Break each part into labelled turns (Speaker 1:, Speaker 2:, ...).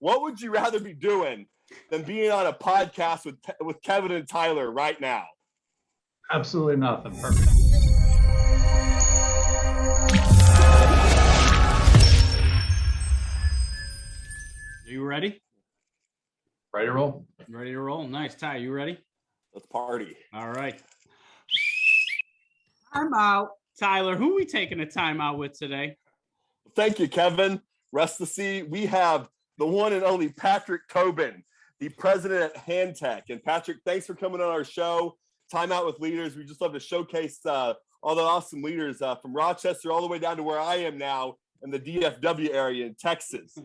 Speaker 1: what would you rather be doing than being on a podcast with Kevin and Tyler right now?
Speaker 2: Absolutely nothing. Perfect.
Speaker 3: Are you ready?
Speaker 2: Ready to roll?
Speaker 3: Ready to roll. Nice. Ty, you ready?
Speaker 1: Let's party.
Speaker 3: All right. Timeout. Tyler, who are we taking a timeout with today?
Speaker 1: Thank you, Kevin. Rest to see, we have the one and only Patrick Tobin, the president at Han-Tek. And Patrick, thanks for coming on our show, Timeout with Leaders. We just love to showcase all the awesome leaders from Rochester all the way down to where I am now in the DFW area in Texas.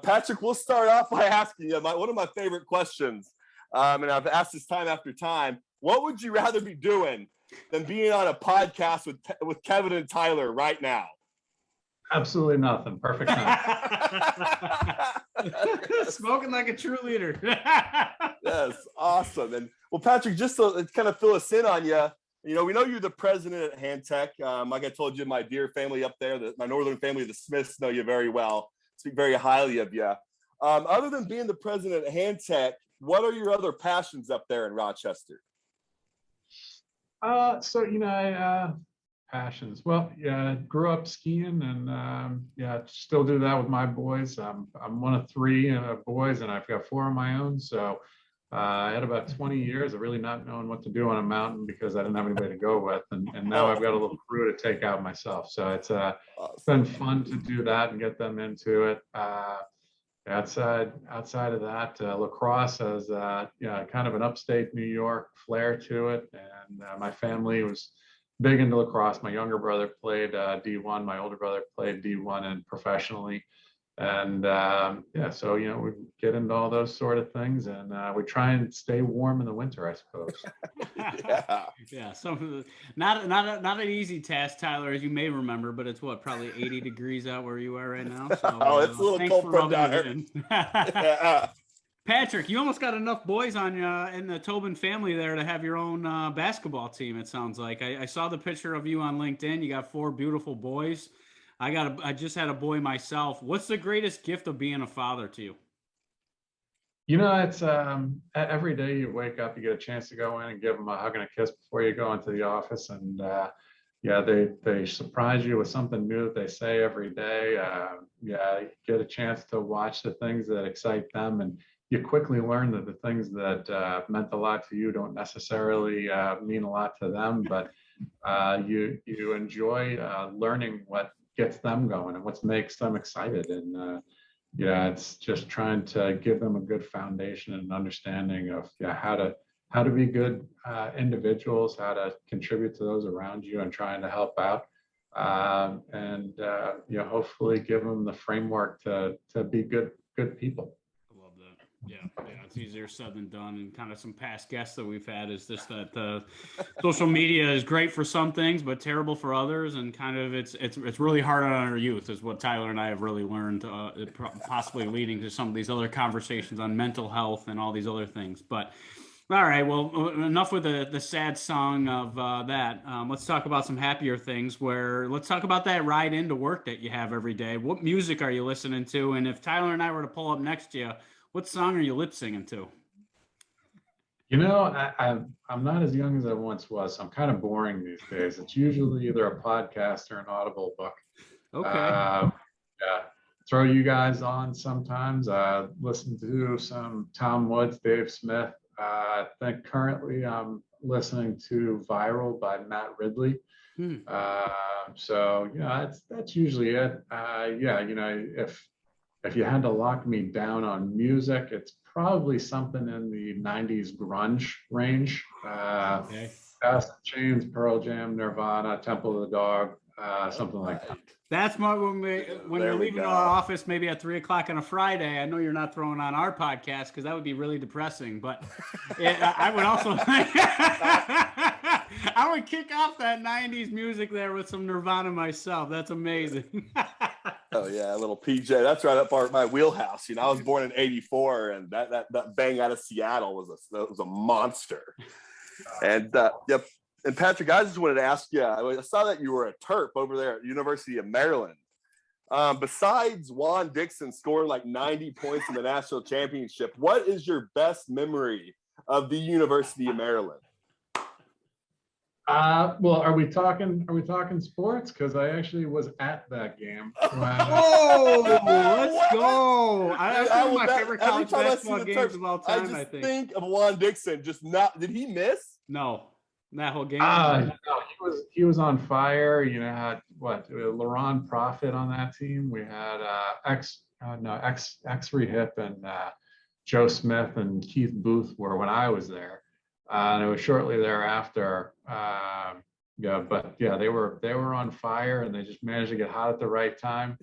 Speaker 1: Patrick, we'll start off by asking you one of my favorite questions, and I've asked this time after time. What would you rather be doing than being on a podcast with Kevin and Tyler right now?
Speaker 2: Absolutely nothing. Perfect.
Speaker 3: Smoking like a true leader.
Speaker 1: Yes, awesome. And well, Patrick, just to kind of fill us in on you, we know you're the president at Han-Tek. Like I told you, my dear family up there, my northern family, the Smiths, know you very well. Speak very highly of you. Other than being the president at Han-Tek, what are your other passions up there in Rochester?
Speaker 2: Passions. Well, yeah, I grew up skiing and still do that with my boys. I'm one of three boys and I've got four of my own. So I had about 20 years of really not knowing what to do on a mountain because I didn't have anybody to go with. And now I've got a little crew to take out myself. So it's been fun to do that and get them into it. Outside of that, lacrosse has kind of an upstate New York flair to it. And my family was big into lacrosse. My younger brother played D1. My older brother played D1 and professionally. And so we get into all those sort of things, and we try and stay warm in the winter, I suppose.
Speaker 3: Yeah. Not an easy task, Tyler, as you may remember, but it's probably 80 degrees out where you are right now. So,
Speaker 1: it's a little cold from down here.
Speaker 3: Yeah. Patrick, you almost got enough boys on you in the Tobin family there to have your own basketball team, it sounds like. I saw the picture of you on LinkedIn. You got 4 beautiful boys. I just had a boy myself. What's the greatest gift of being a father to you?
Speaker 2: It's every day you wake up, you get a chance to go in and give them a hug and a kiss before you go into the office. And they surprise you with something new that they say every day. You get a chance to watch the things that excite them, and you quickly learn that the things that meant a lot to you don't necessarily mean a lot to them, but you enjoy learning what gets them going and what makes them excited. And it's just trying to give them a good foundation and understanding of how to be good individuals, how to contribute to those around you, and trying to help out, and hopefully give them the framework to be good people.
Speaker 3: I love that. Yeah, it's easier said than done. And kind of some past guests that we've had is just that social media is great for some things, but terrible for others. And kind of it's really hard on our youth, is what Tyler and I have really learned, possibly leading to some of these other conversations on mental health and all these other things. But all right, well, enough with the sad song of that. Let's talk about some happier things. Let's talk about that ride into work that you have every day. What music are you listening to? And if Tyler and I were to pull up next to you, what song are you lip singing to?
Speaker 2: I'm not as young as I once was, so I'm kind of boring these days. It's usually either a podcast or an Audible book.
Speaker 3: Okay.
Speaker 2: Throw you guys on sometimes. Listen to some Tom Woods, Dave Smith. I think currently I'm listening to Viral by Matt Ridley. That's usually it. If you had to lock me down on music, it's probably something in the 90s grunge range.
Speaker 3: Okay.
Speaker 2: Chains, Pearl Jam, Nirvana, Temple of the Dog, something like that.
Speaker 3: That's when you're leaving our office, maybe at 3:00 on a Friday. I know you're not throwing on our podcast because that would be really depressing. But I would also, I would kick off that 90s music there with some Nirvana myself. That's amazing.
Speaker 1: Oh yeah, a little PJ. That's right up my wheelhouse. I was born in '84, and that bang out of Seattle was a monster. And yep. And Patrick, I just wanted to ask you, I saw that you were a Terp over there at the University of Maryland. Besides Juan Dixon scoring like 90 points in the national championship, what is your best memory of the University of Maryland?
Speaker 2: Well, are we talking sports? Because I actually was at that game.
Speaker 3: Oh, let's go! That's one of my favorite
Speaker 1: every
Speaker 3: college
Speaker 1: time I see
Speaker 3: basketball
Speaker 1: the
Speaker 3: games
Speaker 1: Terps,
Speaker 3: of all
Speaker 1: I
Speaker 3: time.
Speaker 1: just
Speaker 3: I think.
Speaker 1: think of Juan Dixon. Just not. Did he miss?
Speaker 3: No, that whole game.
Speaker 2: No, he was on fire. You know, had Laurent Profit on that team. We had X-Ray Hip and Joe Smith and Keith Booth were when I was there. And it was shortly thereafter. They were on fire, and they just managed to get hot at the right time.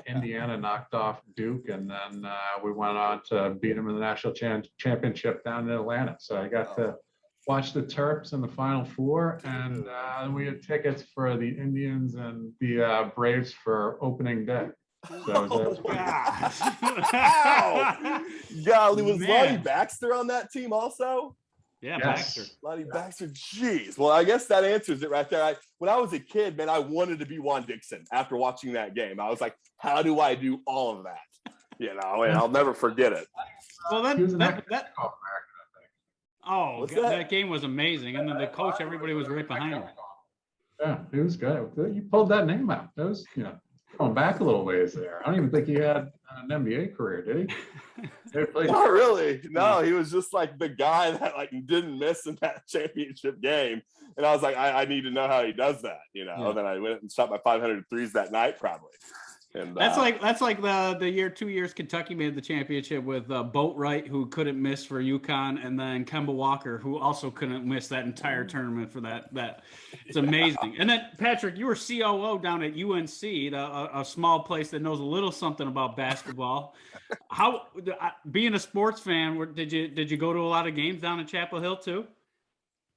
Speaker 2: Indiana knocked off Duke, and then we went on to beat them in the national championship down in Atlanta. So I got to watch the Terps in the Final Four, and we had tickets for the Indians and the Braves for opening day. So
Speaker 1: Golly, was Lonnie Baxter on that team also?
Speaker 3: Yeah,
Speaker 2: yes.
Speaker 3: Baxter.
Speaker 1: Lonnie Baxter, jeez. Well, I guess that answers it right there. When I was a kid, man, I wanted to be Juan Dixon after watching that game. I was like, how do I do all of that? You know, and I'll never forget it.
Speaker 2: Well, that
Speaker 3: game was amazing. And then the coach, everybody was right behind him.
Speaker 2: Yeah, it was good. You pulled that name out. That was, going back a little ways there. I don't even think he had an NBA career, did he?
Speaker 1: Not really. No, he was just like the guy that like didn't miss in that championship game. And I was like, I need to know how he does that, And then I went and shot my 500 threes that night, probably. And
Speaker 3: that's like the 2 years Kentucky made the championship with Boatwright, who couldn't miss for UConn, and then Kemba Walker, who also couldn't miss that entire tournament for that. It's amazing. And then Patrick, you were COO down at UNC, a small place that knows a little something about basketball. How, being a sports fan, did you go to a lot of games down in Chapel Hill too?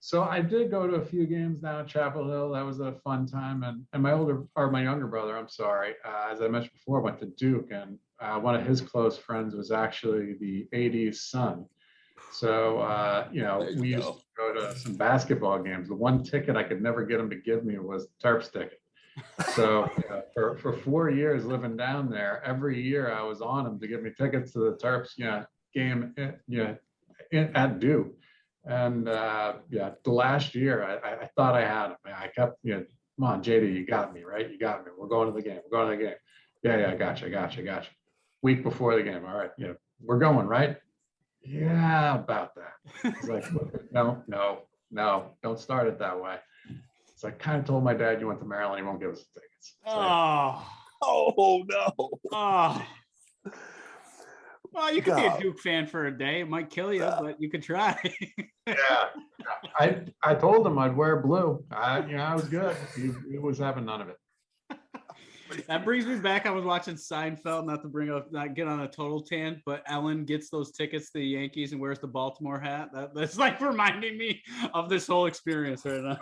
Speaker 2: So I did go to a few games down at Chapel Hill. That was a fun time. And my younger brother, as I mentioned before, went to Duke, and one of his close friends was actually the AD's son. So, we used to go to some basketball games. The one ticket I could never get him to give me was the Terps ticket. So for 4 years living down there, every year I was on him to give me tickets to the Terps game at Duke. And the last year I thought I had him. I kept, come on, JD, you got me, right? You got me. We're going to the game. Yeah, I got you. Week before the game. All right, we're going, right? Yeah, about that. It's like, no, don't start it that way. So I kind of told my dad, you went to Maryland, he won't give us the tickets.
Speaker 1: No.
Speaker 3: Well, you could be a Duke fan for a day. It might kill you, but you could try.
Speaker 2: Yeah. I told him I'd wear blue. I was good. He was having none of it.
Speaker 3: That brings me back. I was watching Seinfeld, not get on a total tan, but Ellen gets those tickets to the Yankees and wears the Baltimore hat. That's like reminding me of this whole experience right now.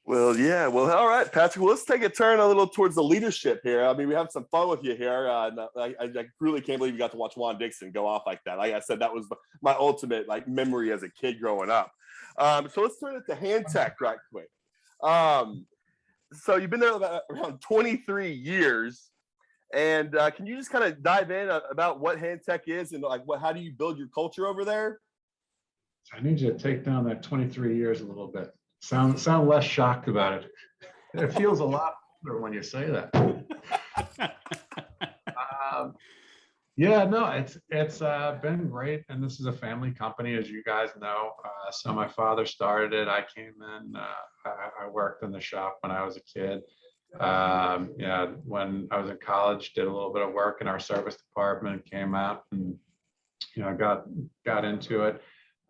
Speaker 1: Well, yeah. Well, all right, Patrick. Well, let's take a turn a little towards the leadership here. I mean, we have some fun with you here. I really can't believe you got to watch Juan Dixon go off like that. Like I said, that was my ultimate memory as a kid growing up. So let's turn it to Han-Tek right quick. So you've been there around 23 years, and can you just kind of dive in about what Han-Tek is and how do you build your culture over there?
Speaker 2: I need you to take down that 23 years a little bit. Sound less shocked about it. It feels a lot older when you say that. It's been great, and this is a family company, as you guys know. So my father started it. I came in. I worked in the shop when I was a kid. When I was in college, did a little bit of work in our service department. Came out and got into it.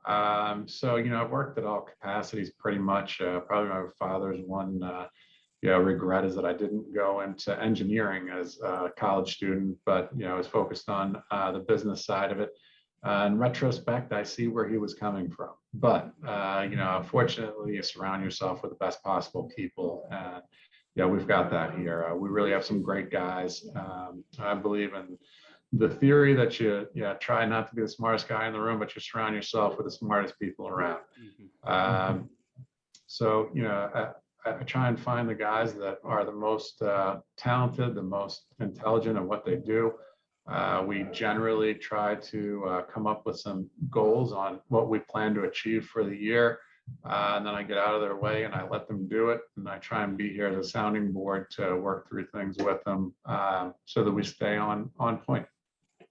Speaker 2: I've worked at all capacities pretty much. Probably my father's one regret is that I didn't go into engineering as a college student, but I was focused on the business side of it. In retrospect, I see where he was coming from. But fortunately, you surround yourself with the best possible people, and we've got that here. We really have some great guys. I believe in the theory that you try not to be the smartest guy in the room, but you surround yourself with the smartest people around. I try and find the guys that are the most talented, the most intelligent at what they do. We generally try to come up with some goals on what we plan to achieve for the year. And then I get out of their way and I let them do it. And I try and be here as a sounding board to work through things with them so that we stay on point.
Speaker 3: I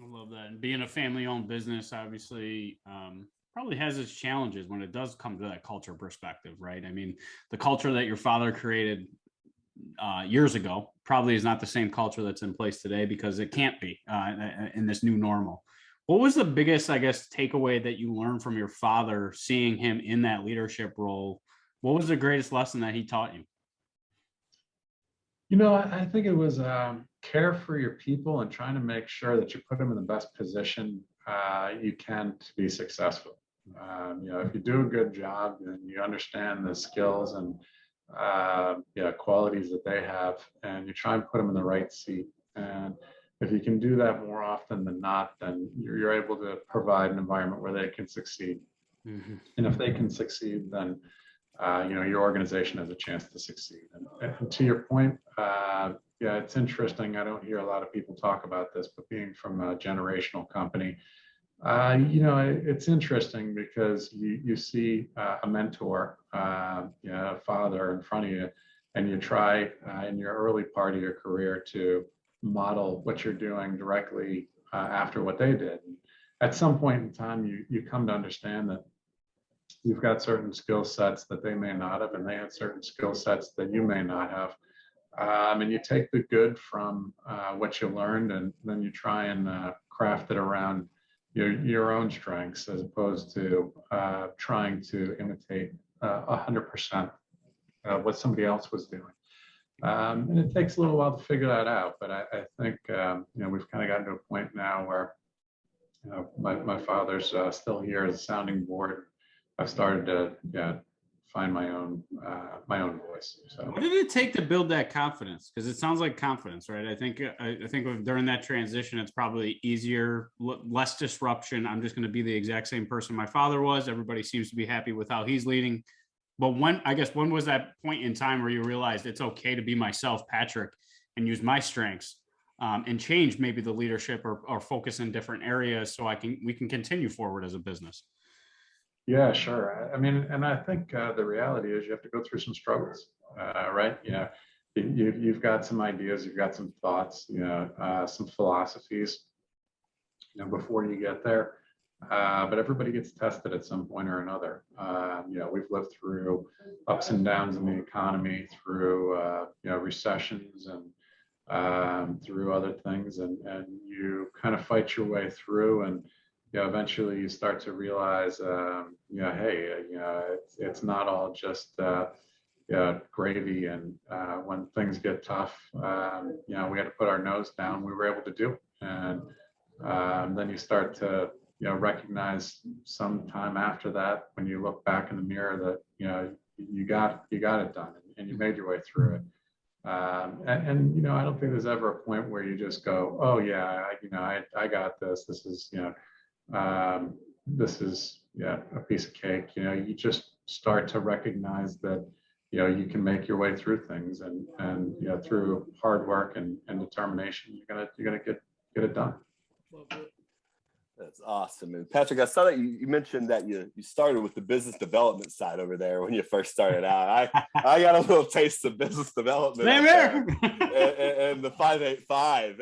Speaker 3: love that. And being a family-owned business, obviously, probably has its challenges when it does come to that culture perspective, right? I mean, the culture that your father created years ago probably is not the same culture that's in place today, because it can't be in this new normal. What was the biggest, I guess, takeaway that you learned from your father, seeing him in that leadership role? What was the greatest lesson that he taught you?
Speaker 2: You know, I think it was care for your people and trying to make sure that you put them in the best position you can to be successful. You know, if you do a good job and you understand the skills and qualities that they have, and you try and put them in the right seat. And if you can do that more often than not, then you're able to provide an environment where they can succeed. Mm-hmm. And if they can succeed, then you know, your organization has a chance to succeed. And to your point, yeah, it's interesting. I don't hear a lot of people talk about this, but being from a generational company, you know, it's interesting because you see a mentor, you know, a father in front of you, and you try in your early part of your career to model what you're doing directly after what they did. And at some point in time, you come to understand that you've got certain skill sets that they may not have, and they have certain skill sets that you may not have. And you take the good from what you learned, and then you try and craft it around your own strengths, as opposed to trying to imitate 100% what somebody else was doing. And it takes a little while to figure that out, but I think you know, we've kind of gotten to a point now where, you know, my father's still here as a sounding board. I've started to find my own voice. So,
Speaker 3: what did it take to build that confidence? Because it sounds like confidence, right? I think during that transition, it's probably easier, less disruption. I'm just going to be the exact same person my father was. Everybody seems to be happy with how he's leading. But when was that point in time where you realized it's okay to be myself, Patrick, and use my strengths and change maybe the leadership or focus in different areas so we can continue forward as a business?
Speaker 2: Yeah, sure. I mean, and I think the reality is you have to go through some struggles, right? You know, you've got some ideas, you've got some thoughts, you know, some philosophies, you know, before you get there. But everybody gets tested at some point or another. You know, we've lived through ups and downs in the economy, through you know, recessions and through other things, and you kind of fight your way through, and you know, eventually you start to realize, you know, hey, you know, it's not all just gravy. And when things get tough, you know, we had to put our nose down. We were able to do it, and then you start to, you know, recognize sometime after that, when you look back in the mirror, that, you know, you got it done, and you made your way through it. And you know, I don't think there's ever a point where you just go, oh yeah, you know, I got this. This is, you know. This is a piece of cake. You know, you just start to recognize that, you know, you can make your way through things, and you know, through hard work and determination, you're gonna get it done.
Speaker 1: That's awesome. And Patrick, I saw that you mentioned that you started with the business development side over there when you first started out. I got a little taste of business development and the 585.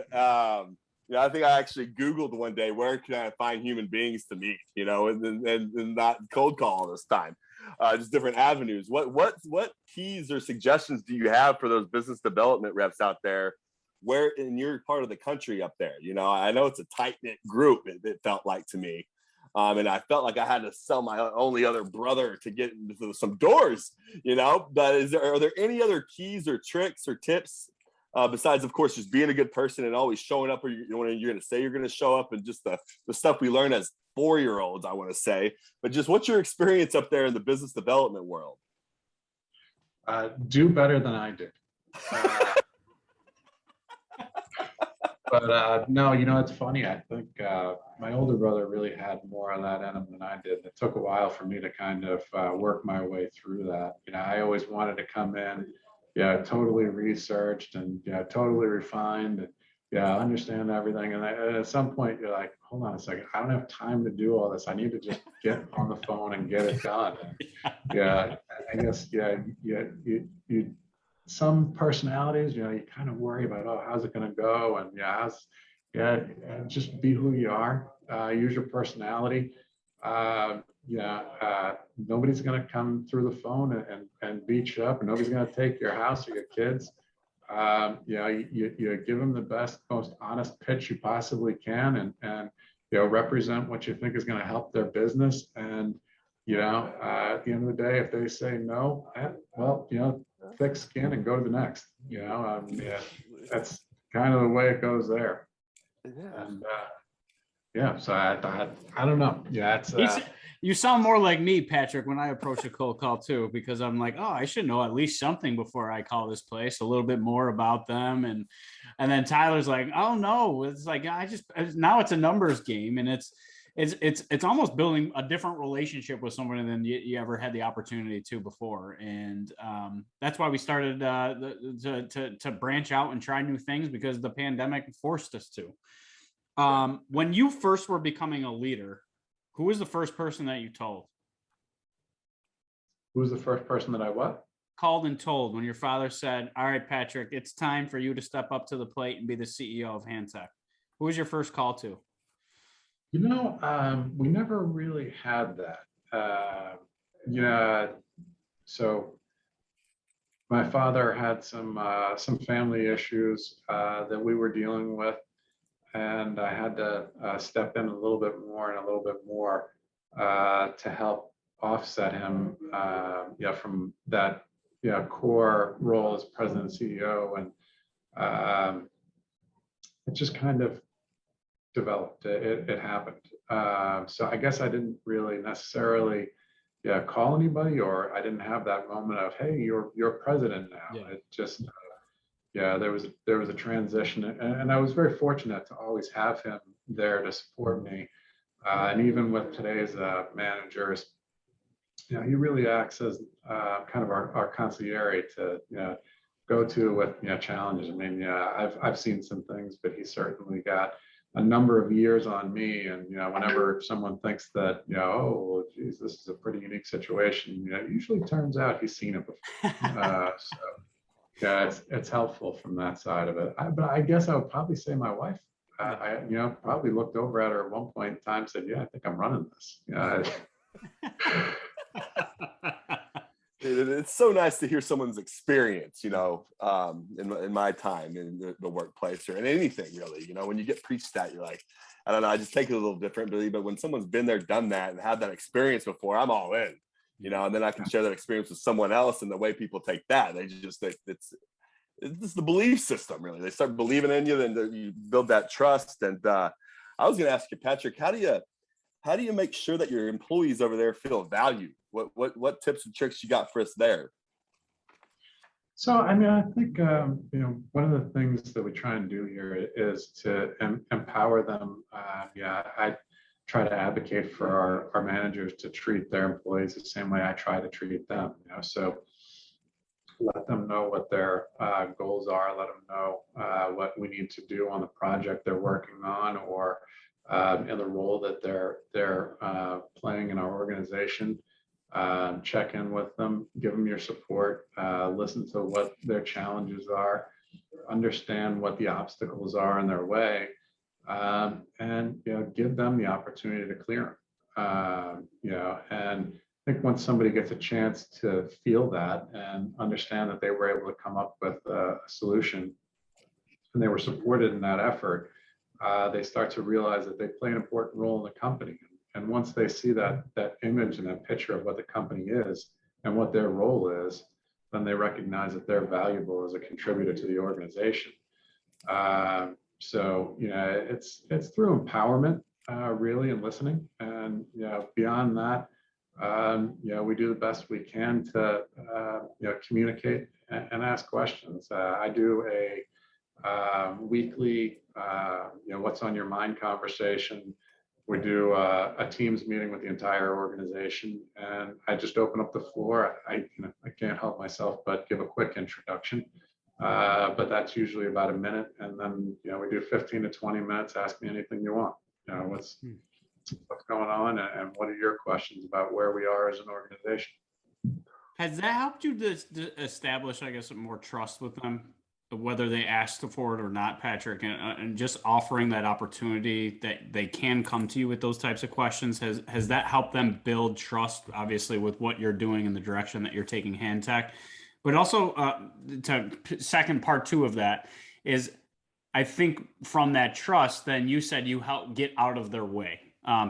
Speaker 1: You know, I think I actually Googled one day, where can I find human beings to meet, you know, and not cold call all this time, just different avenues. What keys or suggestions do you have for those business development reps out there, where in your part of the country up there? You know, I know it's a tight-knit group, it felt like to me. And I felt like I had to sell my only other brother to get into some doors, you know, but are there any other keys or tricks or tips besides, of course, just being a good person and always showing up when you're going to say you're going to show up, and just the stuff we learn as 4-year-olds, I want to say, but just what's your experience up there in the business development world?
Speaker 2: Do better than I did. But no, it's funny. I think my older brother really had more of that in him than I did. It took a while for me to kind of work my way through that. I always wanted to come in, totally researched and totally refined and understand everything. And at some point, you're like, hold on a second, I don't have time to do all this. I need to just get on the phone and get it done. And, I guess you some personalities, you kind of worry about, oh, how's it going to go? And just be who you are. Use your personality. Nobody's going to come through the phone and beat you up, and nobody's going to take your house or your kids. You give them the best, most honest pitch you possibly can, and represent what you think is going to help their business. And at the end of the day, if they say no, well, thick skin and go to the next. That's kind of the way it goes there. And so I don't know.
Speaker 3: You sound more like me, Patrick, when I approach a cold call too, because I'm like, oh, I should know at least something before I call this place, a little bit more about them. And then Tyler's like, oh no, it's like, now it's a numbers game, and it's almost building a different relationship with someone than you ever had the opportunity to before. And that's why we started to branch out and try new things, because the pandemic forced us to. When you first were becoming a leader, who was the first person that you told?
Speaker 2: Who was the first person that I what?
Speaker 3: Called and told when your father said, all right, Patrick, it's time for you to step up to the plate and be the CEO of Han-Tek. Who was your first call to?
Speaker 2: We never really had that. So my father had some family issues that we were dealing with, and I had to step in a little bit more to help offset him, from that, core role as president and CEO, and it just kind of developed. It happened. So I guess I didn't really necessarily call anybody, or I didn't have that moment of, hey, you're president now. It just there was a transition, and I was very fortunate to always have him there to support me. And even with today's managers, he really acts as kind of our consigliere to go to with challenges. I mean, I've seen some things, but he certainly got a number of years on me. And whenever someone thinks that oh, well, geez, this is a pretty unique situation, it usually turns out he's seen it before. So it's helpful from that side of it. But I guess I would probably say my wife. I probably looked over at her at one point in time, said, yeah, I think I'm running this.
Speaker 1: It's so nice to hear someone's experience, in my time in the workplace or in anything really. When you get preached at, you're like, I don't know, I just take it a little differently. But when someone's been there, done that, and had that experience before, I'm all in, and then I can share that experience with someone else, and the way people take that, it's the belief system, really. They start believing in you, then you build that trust. And I was going to ask you, Patrick, how do you make sure that your employees over there feel valued? What tips and tricks you got for us there?
Speaker 2: So, I mean, I think, one of the things that we try and do here is to empower them. I try to advocate for our managers to treat their employees the same way I try to treat them. So let them know what their goals are, let them know what we need to do on the project they're working on, or in the role that they're playing in our organization. Check in with them, give them your support, listen to what their challenges are, understand what the obstacles are in their way, and give them the opportunity to clear them. And I think once somebody gets a chance to feel that and understand that they were able to come up with a solution and they were supported in that effort, they start to realize that they play an important role in the company. And once they see that image and that picture of what the company is and what their role is, then they recognize that they're valuable as a contributor to the organization. So it's through empowerment, really, and listening. And beyond that, we do the best we can to communicate and ask questions. I do a weekly, what's on your mind conversation. We do a Teams meeting with the entire organization, and I just open up the floor. I can't help myself but give a quick introduction, but that's usually about a minute, and then we do 15 to 20 minutes. Ask me anything you want. What's going on, and what are your questions about where we are as an organization?
Speaker 3: Has that helped you to establish, I guess, more trust with them, whether they asked for it or not, Patrick, and just offering that opportunity that they can come to you with those types of questions? Has that helped them build trust, obviously, with what you're doing in the direction that you're taking Han-Tek? But also, to second part two of that is, I think from that trust, then you said you help get out of their way.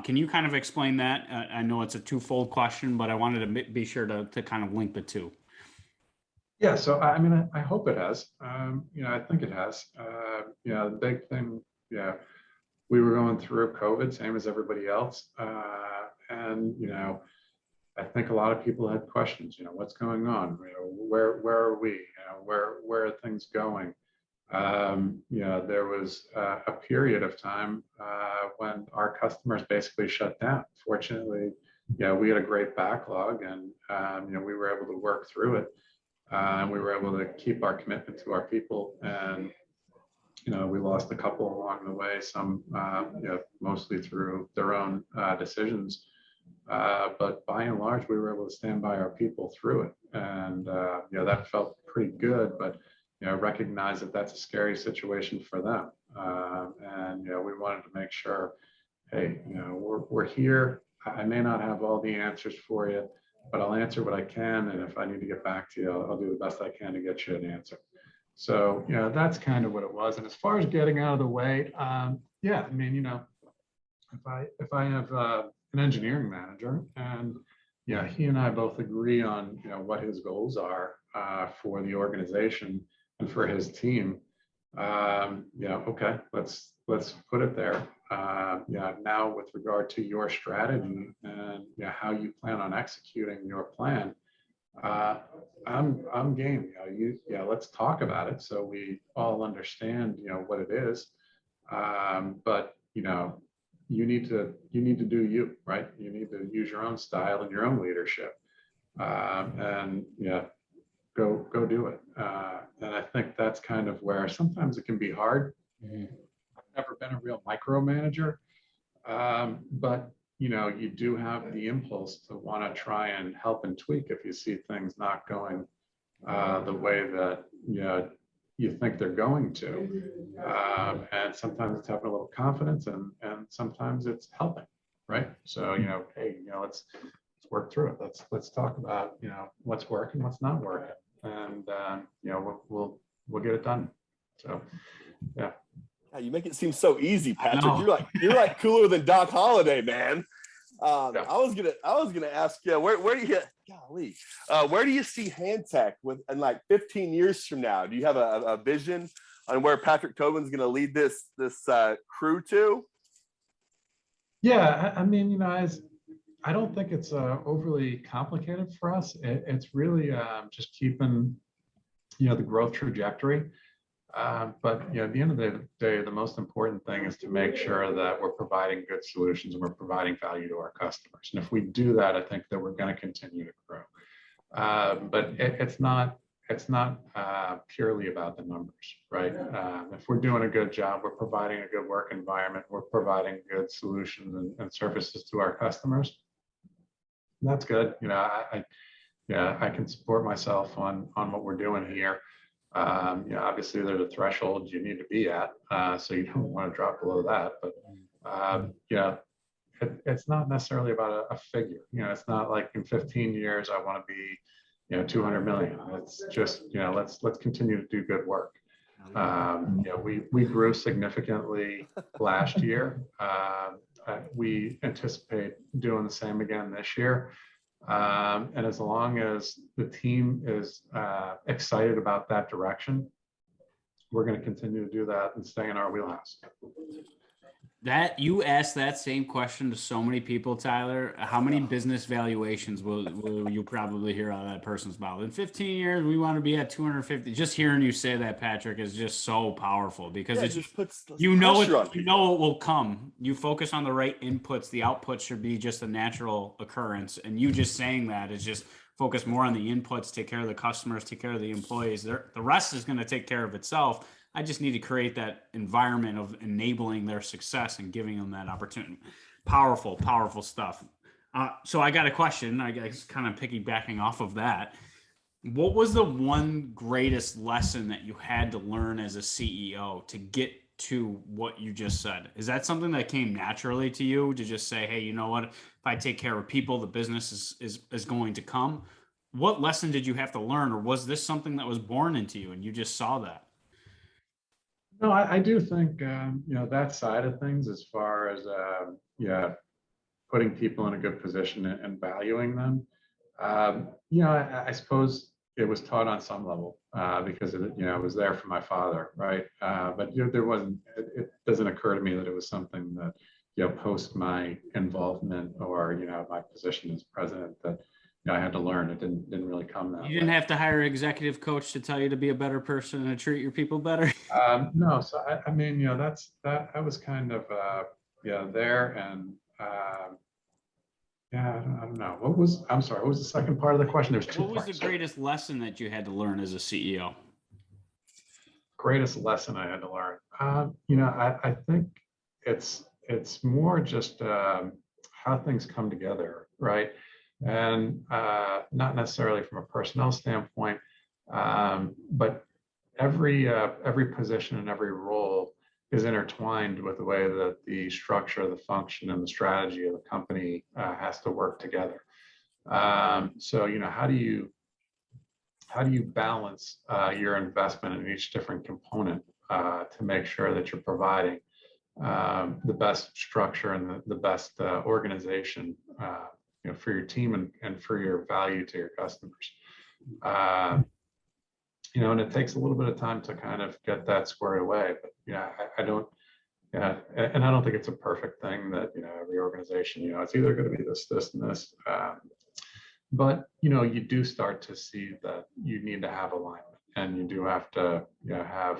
Speaker 3: Can you kind of explain that? I know it's a twofold question, but I wanted to be sure to kind of link the two.
Speaker 2: Yeah, so I mean, I hope it has. I think it has. The big thing, we were going through COVID, same as everybody else, and I think a lot of people had questions. What's going on? Where are we? Where are things going? There was a period of time when our customers basically shut down. Fortunately, we had a great backlog, and we were able to work through it. We were able to keep our commitment to our people, and we lost a couple along the way. Some, mostly through their own decisions. But by and large, we were able to stand by our people through it, and that felt pretty good. But recognize that that's a scary situation for them, and we wanted to make sure, hey, we're here. I may not have all the answers for you, but I'll answer what I can, and if I need to get back to you, I'll do the best I can to get you an answer. So that's kind of what it was. And as far as getting out of the way, I mean, if I have an engineering manager, and he and I both agree on what his goals are for the organization and for his team, okay, let's put it there. Now with regard to your strategy and how you plan on executing your plan, I'm game. Let's talk about it so we all understand what it is. But you need to do you, right? You need to use your own style and your own leadership, and go do it. And I think that's kind of where sometimes it can be hard. Mm-hmm. I've never been a real micromanager, but you do have the impulse to want to try and help and tweak if you see things not going the way that you think they're going to. And sometimes it's having a little confidence, and sometimes it's helping, right? So hey, let's work through it. Let's talk about what's working, what's not working, and we'll get it done. So yeah.
Speaker 1: Yeah, you make it seem so easy, Patrick. You're like cooler than Doc Holliday, man. I was gonna ask you where do you see Han-Tek in like 15 years from now? Do you have a vision on where Patrick Tobin's gonna lead this crew to?
Speaker 2: Yeah, I mean, I don't think it's overly complicated for us. It's really just keeping the growth trajectory. But at the end of the day, the most important thing is to make sure that we're providing good solutions and we're providing value to our customers. And if we do that, I think that we're going to continue to grow. But it's not purely about the numbers, right? If we're doing a good job, we're providing a good work environment, we're providing good solutions and services to our customers. That's good. I can support myself on what we're doing here. Obviously there's a threshold you need to be at, so you don't want to drop below that. But it's not necessarily about a figure. It's not like in 15 years I want to be 200 million. It's just let's continue to do good work. We grew significantly last year. We anticipate doing the same again this year. And as long as the team is excited about that direction, we're going to continue to do that and stay in our wheelhouse.
Speaker 3: That you asked that same question to so many people, Tyler. How many business valuations will you probably hear out of that person's mouth? In 15 years, we want to be at 250. Just hearing you say that, Patrick, is just so powerful because
Speaker 1: It just puts
Speaker 3: you know
Speaker 1: pressure on
Speaker 3: it
Speaker 1: people.
Speaker 3: will come. You focus on the right inputs. The outputs should be just a natural occurrence. And you just saying that is just focus more on the inputs, take care of the customers, take care of the employees. The rest is going to take care of itself. I just need to create that environment of enabling their success and giving them that opportunity. Powerful, powerful stuff. So I got a question. I guess kind of piggybacking off of that. What was the one greatest lesson that you had to learn as a CEO to get to what you just said? Is that something that came naturally to you to just say, hey, you know what? If I take care of people, the business is going to come. What lesson did you have to learn, or was this something that was born into you and you just saw that?
Speaker 2: No, I do think, that side of things as far as, putting people in a good position and valuing them. I suppose it was taught on some level because it was there for my father, right? But there wasn't. It doesn't occur to me that it was something that post my involvement or my position as president that I had to learn. It didn't really come that way.
Speaker 3: You didn't have to hire an executive coach to tell you to be a better person and to treat your people better.
Speaker 2: No, so I mean, I was kind of there and. Yeah, I don't know. I'm sorry, what was the second part of the question? There's two
Speaker 3: What was
Speaker 2: parts.
Speaker 3: the greatest lesson that you had to learn as a CEO?
Speaker 2: Greatest lesson I had to learn. I think it's more just how things come together, right? And not necessarily from a personnel standpoint, but every position and every role is intertwined with the way that the structure, the function, and the strategy of the company has to work together. So, how do you balance your investment in each different component to make sure that you're providing the best structure and the best organization for your team and for your value to your customers. And it takes a little bit of time to kind of get that squared away. But I don't. Yeah, and I don't think it's a perfect thing that every organization it's either going to be this, and this. But you do start to see that you need to have alignment, and you do have to have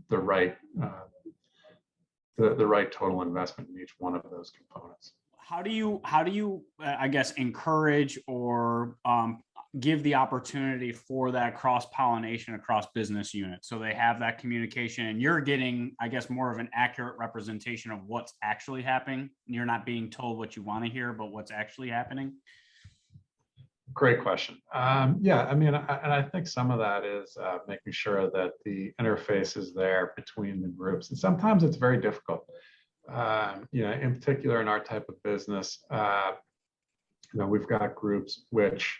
Speaker 2: the right the right total investment in each one of those components.
Speaker 3: How do you I guess encourage or give the opportunity for that cross-pollination across business units so they have that communication and you're getting, I guess, more of an accurate representation of what's actually happening? You're not being told what you want to hear, but what's actually happening?
Speaker 2: Great question. Yeah, I mean, I think some of that is making sure that the interface is there between the groups. And sometimes it's very difficult. In particular in our type of business, we've got groups which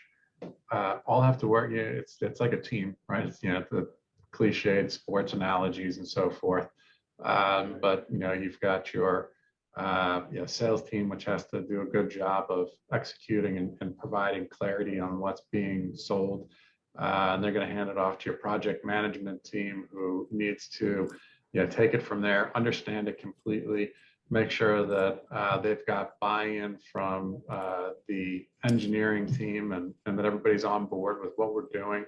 Speaker 2: all have to work. It's like a team, right? It's the cliched sports analogies and so forth. But you've got your sales team, which has to do a good job of executing and providing clarity on what's being sold. And they're going to hand it off to your project management team, who needs to take it from there, understand it completely, make sure that they've got buy-in from the engineering team and that everybody's on board with what we're doing.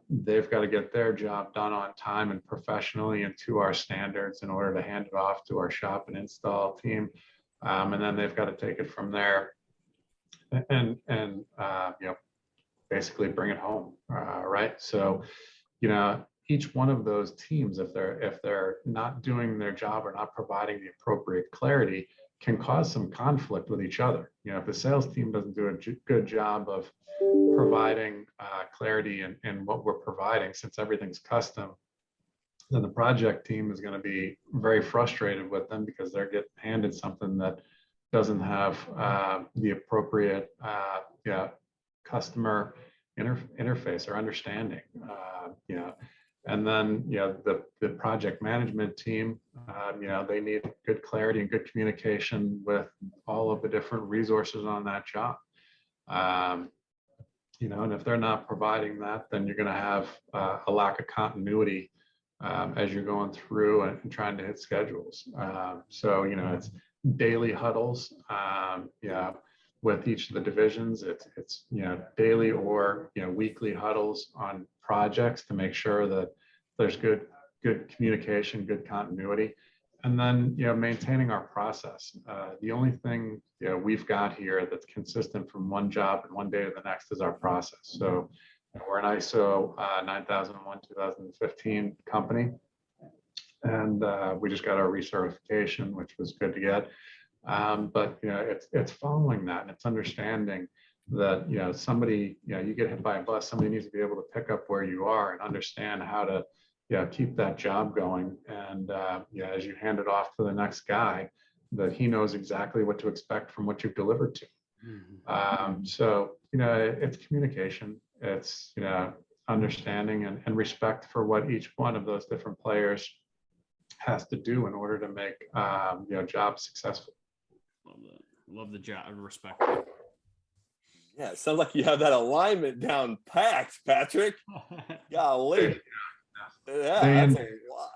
Speaker 2: They've got to get their job done on time and professionally and to our standards in order to hand it off to our shop and install team. And then they've got to take it from there and basically bring it home, right? So, each one of those teams, if they're not doing their job or not providing the appropriate clarity, can cause some conflict with each other. If the sales team doesn't do a good job of providing clarity in what we're providing, since everything's custom, then the project team is going to be very frustrated with them because they're getting handed something that doesn't have the appropriate customer interface or understanding. And then the project management team, they need good clarity and good communication with all of the different resources on that job. And if they're not providing that, then you're going to have a lack of continuity as you're going through and trying to hit schedules. So, it's daily huddles. Yeah, with each of the divisions, it's daily or weekly huddles on projects to make sure that there's good communication, good continuity, and then maintaining our process. The only thing we've got here that's consistent from one job and one day to the next is our process. So we're an ISO 9001 2015 company, and we just got our recertification, which was good to get. But it's following that, and it's understanding that somebody, you get hit by a bus, somebody needs to be able to pick up where you are and understand how to keep that job going. And as you hand it off to the next guy, that he knows exactly what to expect from what you've delivered to. So it's communication, it's understanding and respect for what each one of those different players has to do in order to make jobs successful.
Speaker 3: Love the job. Respect.
Speaker 1: Yeah, it sounds like you have that alignment down packed, Patrick. Golly. Yeah, that's a lot.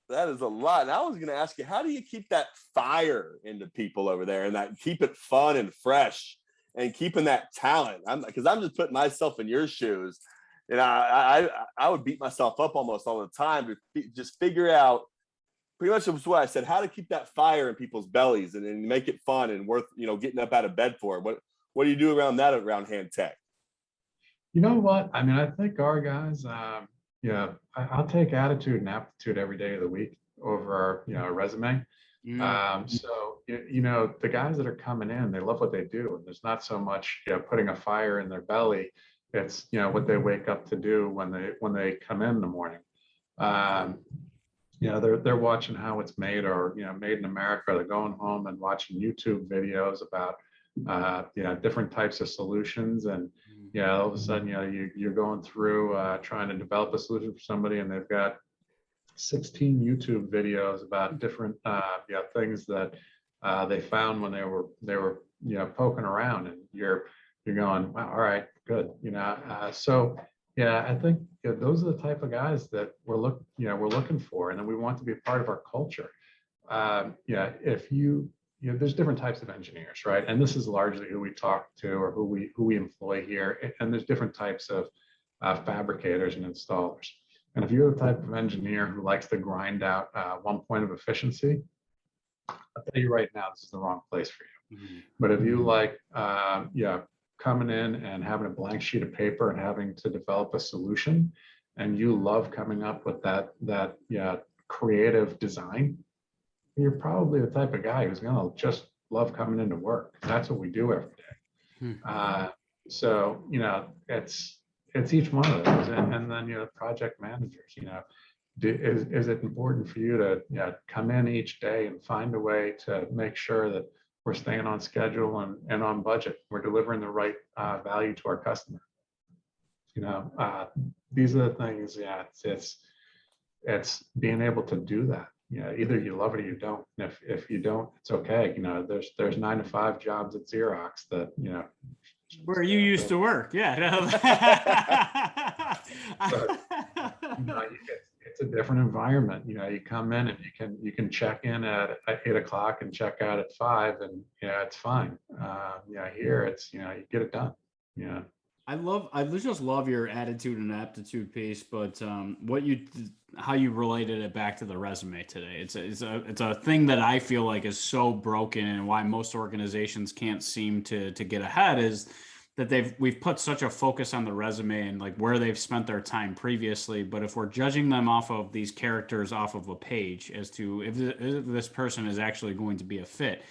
Speaker 1: That is a lot. And I was going to ask you, how do you keep that fire into people over there and that keep it fun and fresh and keeping that talent? Because I'm just putting myself in your shoes. And I would beat myself up almost all the time to just figure out, pretty much was what I said, how to keep that fire in people's bellies and make it fun and worth, getting up out of bed for. What do you do around that around Han-Tek?
Speaker 2: You know what? I mean, I think our guys, I'll take attitude and aptitude every day of the week over our resume. So the guys that are coming in, they love what they do, and there's not so much putting a fire in their belly. It's what they wake up to do when they come in the morning. They're watching how it's made, or made in America. They're going home and watching YouTube videos about different types of solutions, and all of a sudden you're going through trying to develop a solution for somebody, and they've got 16 YouTube videos about different things that they found when they were poking around, and you're going, wow, all right, good. So I think those are the type of guys that we're looking for, and then we want to be a part of our culture. If there's different types of engineers, right? And this is largely who we talk to or who we employ here. And there's different types of fabricators and installers. And if you're the type of engineer who likes to grind out 1 point of efficiency, I'll tell you right now, this is the wrong place for you. But if you like, coming in and having a blank sheet of paper and having to develop a solution, and you love coming up with that creative design, you're probably the type of guy who's going to just love coming into work. That's what we do every day. So, it's each one of those. And then, project managers, is it important for you to come in each day and find a way to make sure that we're staying on schedule and on budget? We're delivering the right value to our customer. These are the things, it's being able to do that. Either you love it or you don't. And if you don't, it's okay. There's 9 to 5 jobs at Xerox that
Speaker 3: where you used to work.
Speaker 2: It's a different environment. You come in and you can check in at 8 o'clock and check out at 5, and it's fine. Here it's you get it done.
Speaker 3: I just love your attitude and aptitude piece, but how you related it back to the resume today. It's a thing that I feel like is so broken, and why most organizations can't seem to get ahead is that we've put such a focus on the resume and like where they've spent their time previously. But if we're judging them off of these characters off of a page as to if this person is actually going to be a fit,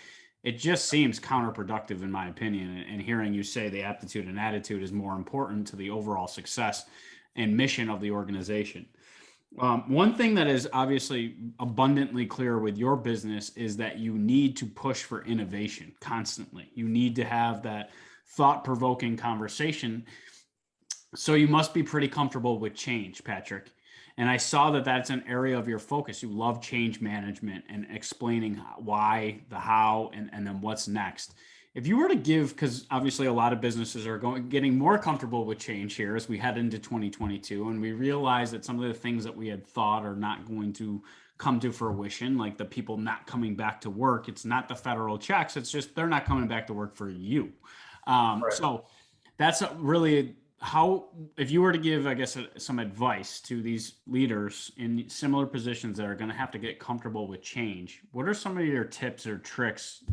Speaker 3: it just seems counterproductive in my opinion. And hearing you say the aptitude and attitude is more important to the overall success and mission of the organization. One thing that is obviously abundantly clear with your business is that you need to push for innovation constantly. You need to have that thought-provoking conversation. So you must be pretty comfortable with change, Patrick. And I saw that that's an area of your focus. You love change management and explaining why, the how, and then what's next. if you were to give, because obviously a lot of businesses are getting more comfortable with change here as we head into 2022, and we realize that some of the things that we had thought are not going to come to fruition, like the people not coming back to work. It's not the federal checks. It's just they're not coming back to work for you.
Speaker 2: Right.
Speaker 3: So that's really how, if you were to give, I guess, some advice to these leaders in similar positions that are going to have to get comfortable with change, what are some of your tips or tricks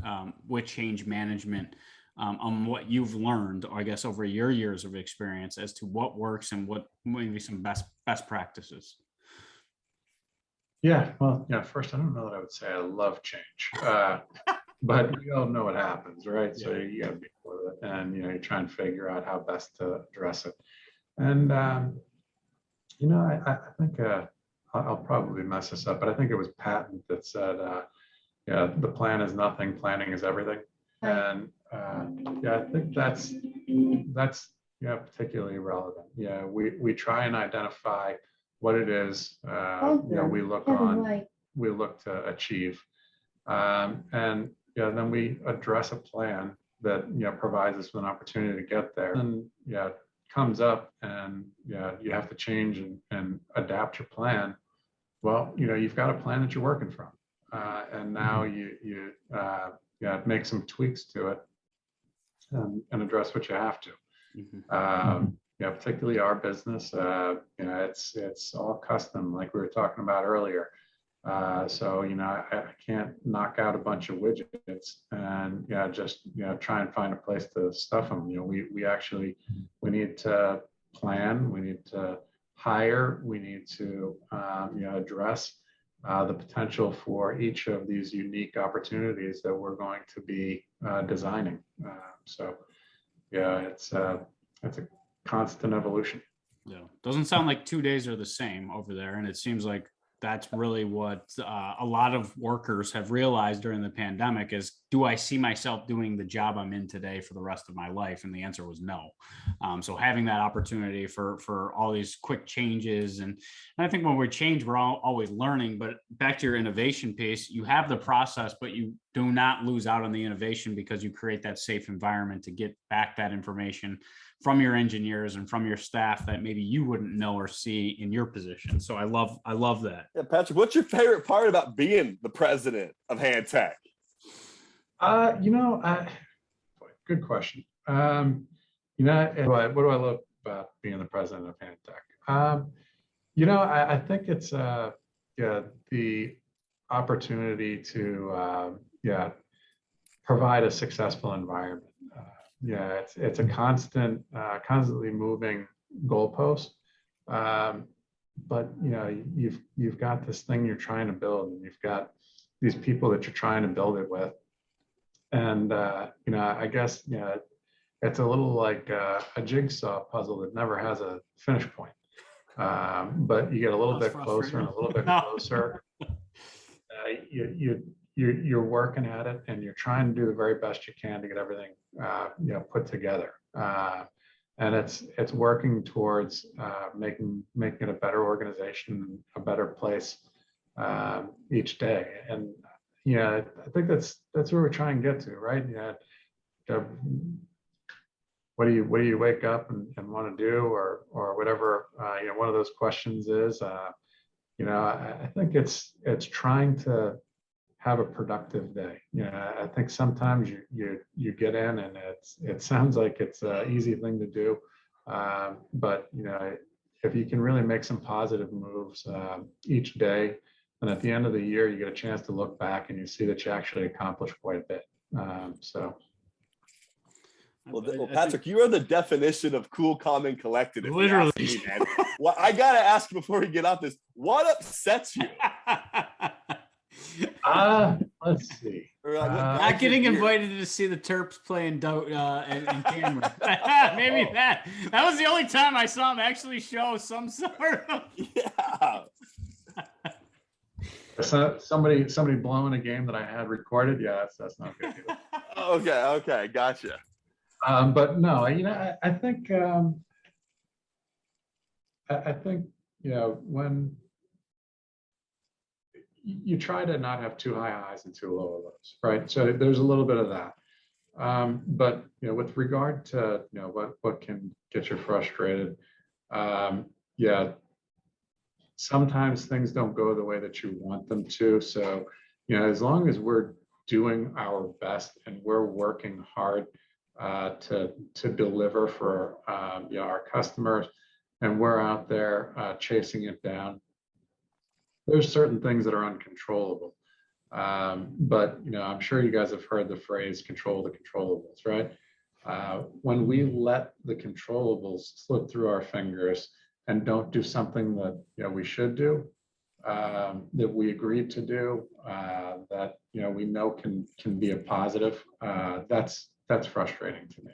Speaker 3: with change management on what you've learned, I guess, over your years of experience as to what works and what maybe some best practices?
Speaker 2: Yeah, well, first, I don't know that I would say I love change, but we all know what happens, right? So you got to be with it, and you try and figure out how best to address it. And I think I'll probably mess this up, but I think it was Patton that said, the plan is nothing, planning is everything. And I think that's particularly relevant. We try and identify what it is we look to achieve, and then we address a plan that provides us with an opportunity to get there. And it comes up, and you have to change and adapt your plan. Well, you've got a plan that you're working from, and now you make some tweaks to it and address what you have to. Particularly our business, it's all custom, like we were talking about earlier. So I can't knock out a bunch of widgets and just try and find a place to stuff them. We need to plan, we need to hire, we need to address the potential for each of these unique opportunities that we're going to be designing. It's a constant evolution.
Speaker 3: Yeah, doesn't sound like 2 days are the same over there, and it seems like that's really what a lot of workers have realized during the pandemic is, do I see myself doing the job I'm in today for the rest of my life? And the answer was no. So having that opportunity for all these quick changes, and I think when we change, we're always learning. But back to your innovation piece, you have the process, but you do not lose out on the innovation because you create that safe environment to get back that information from your engineers and from your staff that maybe you wouldn't know or see in your position. So I love that.
Speaker 1: Yeah, Patrick, what's your favorite part about being the president of Han-Tek?
Speaker 2: Good question. What do I love about being the president of Han-Tek? I think it's the opportunity to provide a successful environment. It's a constantly moving goalpost. But you've got this thing you're trying to build, and you've got these people that you're trying to build it with. And I guess it's a little like a jigsaw puzzle that never has a finish point. But you get a little bit closer and a little bit closer. You're working at it, and you're trying to do the very best you can to get everything put together. And it's working towards making it a better organization, a better place each day. And I think that's where we're trying to get to, right? What do you wake up and want to do, or whatever one of those questions is. I think it's trying to have a productive day. I think sometimes you get in, and it sounds like it's an easy thing to do, but if you can really make some positive moves each day, and at the end of the year you get a chance to look back and you see that you actually accomplished quite a bit.
Speaker 1: Well, Patrick, you are the definition of cool, calm, and collected.
Speaker 3: Literally.
Speaker 1: Me, man. Well, I gotta ask before we get off this: what upsets you?
Speaker 2: Let's see.
Speaker 3: Not getting invited to see the Terps playing in camera. Maybe that was the only time I saw him actually show some sort of.
Speaker 1: Yeah.
Speaker 2: So somebody blowing a game that I had recorded. Yeah, that's not good either.
Speaker 1: Okay, gotcha.
Speaker 2: But no, I think when you try to not have too high highs and too low lows, right? So there's a little bit of that. But with regard to what can get you frustrated, yeah, sometimes things don't go the way that you want them to. So as long as we're doing our best and we're working hard to deliver for our customers, and we're out there chasing it down, there's certain things that are uncontrollable. But I'm sure you guys have heard the phrase "control the controllables," right? When we let the controllables slip through our fingers and don't do something that we should do, that we agreed to do, that we know can be a positive, that's frustrating to me.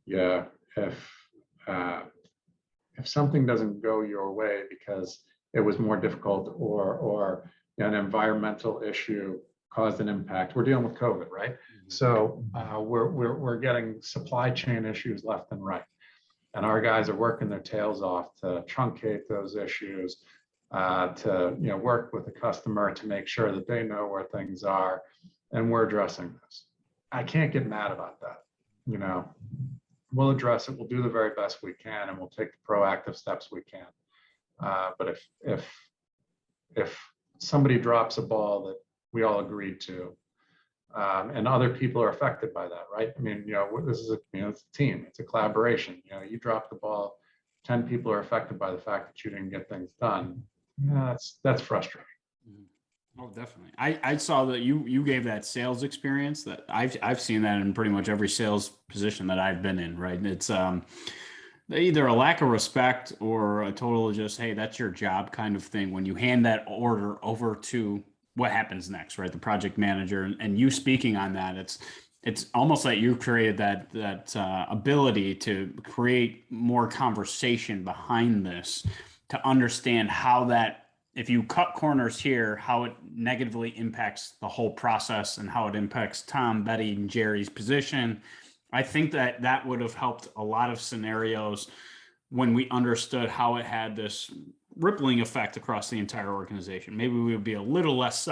Speaker 2: Yeah, if something doesn't go your way because it was more difficult or an environmental issue caused an impact. We're dealing with COVID, right? So we're getting supply chain issues left and right, and our guys are working their tails off to truncate those issues, to work with the customer to make sure that they know where things are, and we're addressing this. I can't get mad about that. We'll address it. We'll do the very best we can, and we'll take the proactive steps we can. But if somebody drops a ball that we all agreed to, and other people are affected by that, right? I mean, this is it's a team, it's a collaboration. You drop the ball, 10 people are affected by the fact that you didn't get things done. That's frustrating.
Speaker 3: Oh, definitely. I saw that you gave that sales experience that I've seen that in pretty much every sales position that I've been in, right? It's either a lack of respect or a total just, hey, that's your job kind of thing. When you hand that order over to what happens next, right? The project manager, and you speaking on that, it's almost like you created that ability to create more conversation behind this, to understand how that, if you cut corners here, how it negatively impacts the whole process and how it impacts Tom, Betty, and Jerry's position. I think that would have helped a lot of scenarios when we understood how it had this rippling effect across the entire organization. Maybe we would be a little less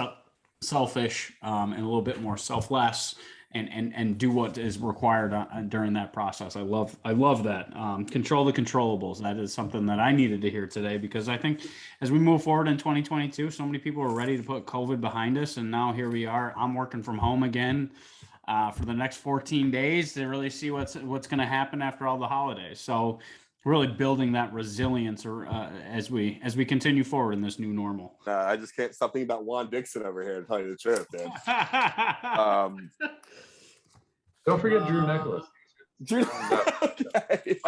Speaker 3: selfish and a little bit more selfless, and do what is required during that process. I love that. Control the controllables. That is something that I needed to hear today, because I think as we move forward in 2022, so many people are ready to put COVID behind us, and now here we are. I'm working from home again for the next 14 days to really see what's going to happen after all the holidays. So really building that resilience, or as we continue forward in this new normal.
Speaker 1: I just can't stop thinking about Juan Dixon over here, to tell you the truth, man.
Speaker 2: Don't forget Drew Nicholas.
Speaker 1: Okay.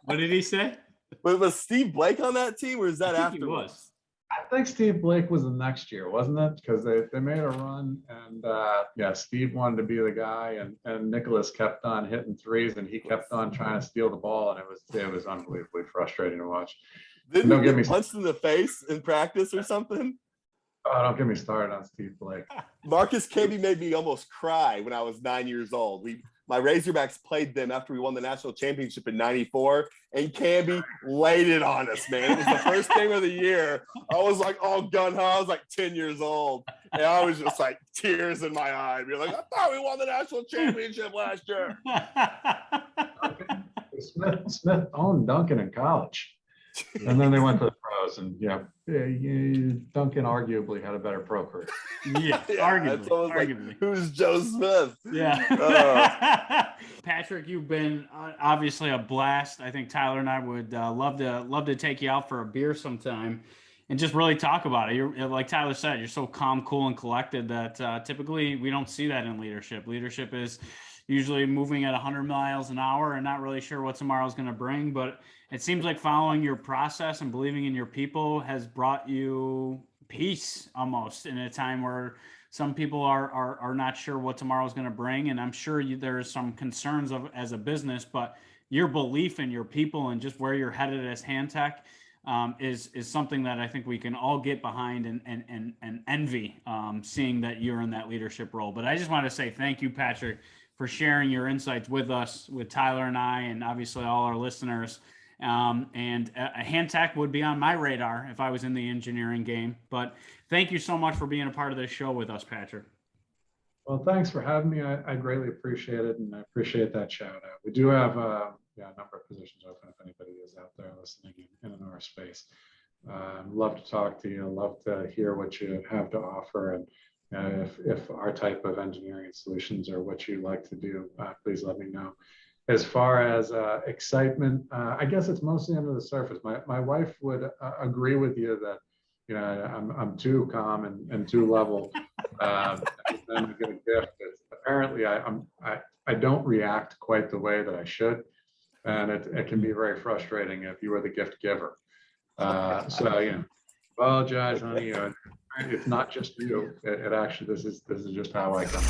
Speaker 3: What did he say?
Speaker 1: Was Steve Blake on that team, or is that afterwards?
Speaker 2: I think Steve Blake was the next year, wasn't it? Because they made a run, and Steve wanted to be the guy, and Nicholas kept on hitting threes, and he kept on trying to steal the ball, and it was unbelievably frustrating to watch.
Speaker 1: Didn't he get punched in the face in practice or something?
Speaker 2: Oh, don't get me started on Steve Blake.
Speaker 1: Marcus Camby made me almost cry when I was 9 years old. My Razorbacks played them after we won the national championship in '94, and Camby laid it on us, man. It was the first game of the year. I was like all gun-ho. I was like 10 years old, and I was just like tears in my eye. Be like, I thought we won the national championship last year.
Speaker 2: Smith owned Duncan in college. And then they went to the pros, and Duncan arguably had a better pro career.
Speaker 3: Yeah, arguably.
Speaker 1: Like, who's Joe Smith?
Speaker 3: Yeah. Patrick, you've been obviously a blast. I think Tyler and I would love to take you out for a beer sometime and just really talk about it. You're, like Tyler said, you're so calm, cool, and collected that typically we don't see that in leadership. Leadership is usually moving at 100 miles an hour and not really sure what tomorrow's going to bring. But it seems like following your process and believing in your people has brought you peace almost in a time where some people are not sure what tomorrow's going to bring. And I'm sure there's some concerns as a business, but your belief in your people and just where you're headed as Han-Tek is something that I think we can all get behind and envy, seeing that you're in that leadership role. But I just want to say thank you, Patrick, for sharing your insights with us, with Tyler and I, and obviously all our listeners. Han-Tek would be on my radar if I was in the engineering game. But thank you so much for being a part of this show with us, Patrick.
Speaker 2: Well, thanks for having me. I greatly appreciate it, and I appreciate that shout out. We do have a number of positions open if anybody is out there listening in our space. Love to talk to you. Love to hear what you have to offer, and if our type of engineering and solutions are what you like to do, please let me know. As far as excitement, I guess it's mostly under the surface. My wife would agree with you that I'm too calm and too level. And then I get a gift. Apparently, I don't react quite the way that I should, and it can be very frustrating if you are the gift giver. So apologize, honey. It's not just you. It actually this is just how I come.